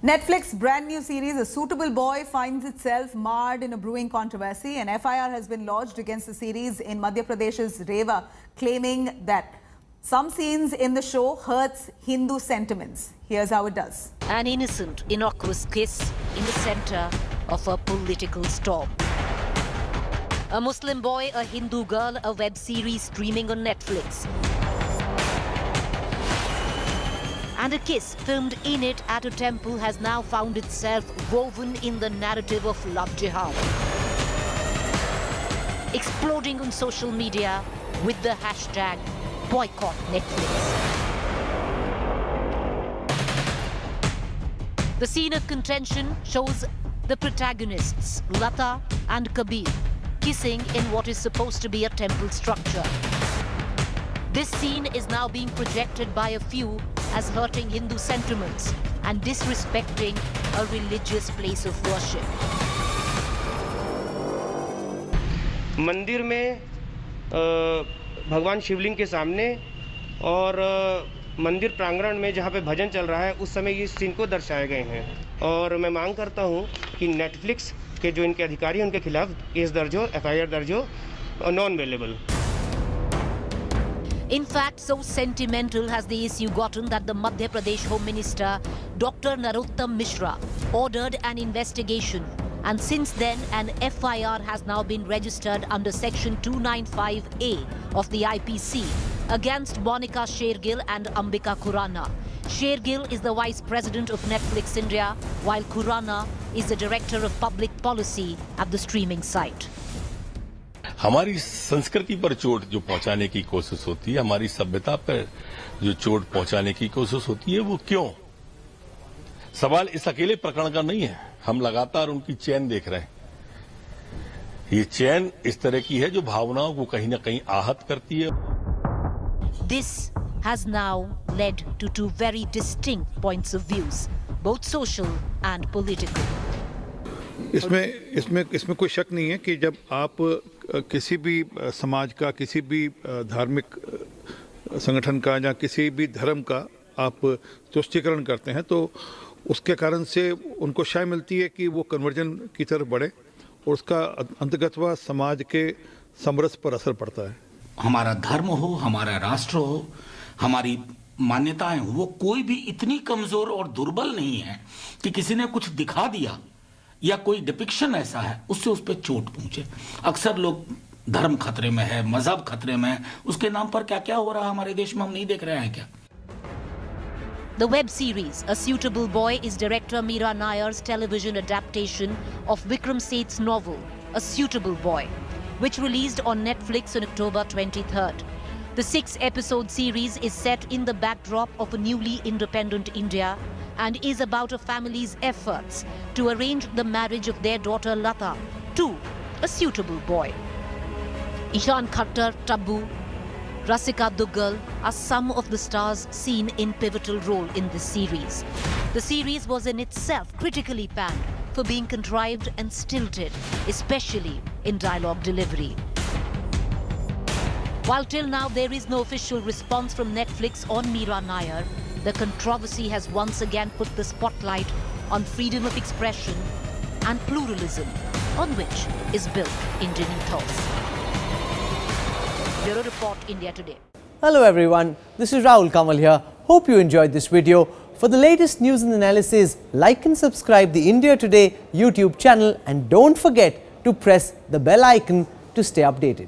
Netflix brand new series, A Suitable Boy, finds itself marred in a brewing controversy. An FIR has been lodged against the series in Madhya Pradesh's Rewa, claiming that some scenes in the show hurts Hindu sentiments. Here's how it does. An innocent, innocuous kiss in the center of a political storm. A Muslim boy, a Hindu girl, a web series streaming on Netflix. And a kiss filmed in it at a temple has now found itself woven in the narrative of love jihad. Exploding on social media with the hashtag boycott Netflix. The scene of contention shows the protagonists, Lata and Kabir, kissing in what is supposed to be a temple structure. This scene is now being projected by a few as hurting Hindu sentiments and disrespecting a religious place of worship. मंदिर में भगवान शिवलिंग के सामने और मंदिर प्रांगण में जहाँ पे भजन चल रहा है उस समय इस सीन को दर्शाए गए हैं और मैं मांग करता हूँ कि नेटफ्लिक्स के जो इनके अधिकारी हैं उनके खिलाफ केस दर्ज हो, FIR दर्ज हो और non available. In fact, so sentimental has the issue gotten that the Madhya Pradesh Home Minister, Dr. Narottam Mishra, ordered an investigation. And since then, an FIR has now been registered under Section 295A of the IPC against Monica Shergill and Ambika Khurana. Shergill is the Vice President of Netflix India, while Khurana is the Director of Public Policy at the streaming site. हमारी संस्कृति पर चोट जो पहुंचाने की कोशिश होती है, हमारी सभ्यता पर जो चोट पहुंचाने की कोशिश होती है, वो क्यों? सवाल इस अकेले प्रकरण का नहीं है. हम लगातार उनकी चेन देख रहे हैं. ये चेन इस तरह की है जो भावनाओं को कहीं न कहीं आहत करती है. This has now led to two very distinct points of views, both social and political. इसमें कोई शक नहीं है कि जब आप किसी भी समाज का, किसी भी धार्मिक संगठन का या किसी भी धर्म का आप तुष्टीकरण करते हैं तो उसके कारण से उनको शायद मिलती है कि वो कन्वर्जन की तरफ बढ़े और उसका अंतर्गतवा समाज के समरस पर असर पड़ता है. हमारा धर्म हो, हमारा राष्ट्र हो, हमारी मान्यताएं हो, वो कोई भी इतनी कमजोर और दुर्बल नहीं है कि किसी ने कुछ दिखा दिया या कोई डिपिक्शन ऐसा है उससे उस पर चोट पहुंचे. अक्सर लोग धर्म खतरे में है, मजहब खतरे में है, उसके नाम पर क्या क्या हो रहा है हमारे देश में हम नहीं देख रहे हैं क्या? The web series, A Suitable Boy, is director Meera Nair's television adaptation of Vikram Seth's novel, A Suitable Boy, which released on Netflix on October 23rd. The 6-episode series is set in the backdrop of a newly independent India and is about a family's efforts to arrange the marriage of their daughter Lata to a suitable boy. Ishan Khattar, Tabu, Rasika Duggal are some of the stars seen in pivotal role in this series. The series was in itself critically panned for being contrived and stilted, especially in dialogue delivery. While till now there is no official response from Netflix on Meera Nair, the controversy has once again put the spotlight on freedom of expression and pluralism, on which is built Indian ethos. Bureau Report, India Today. Hello everyone, this is Rahul Kamal here. Hope you enjoyed this video. For the latest news and analysis, like and subscribe the India Today YouTube channel and don't forget to press the bell icon to stay updated.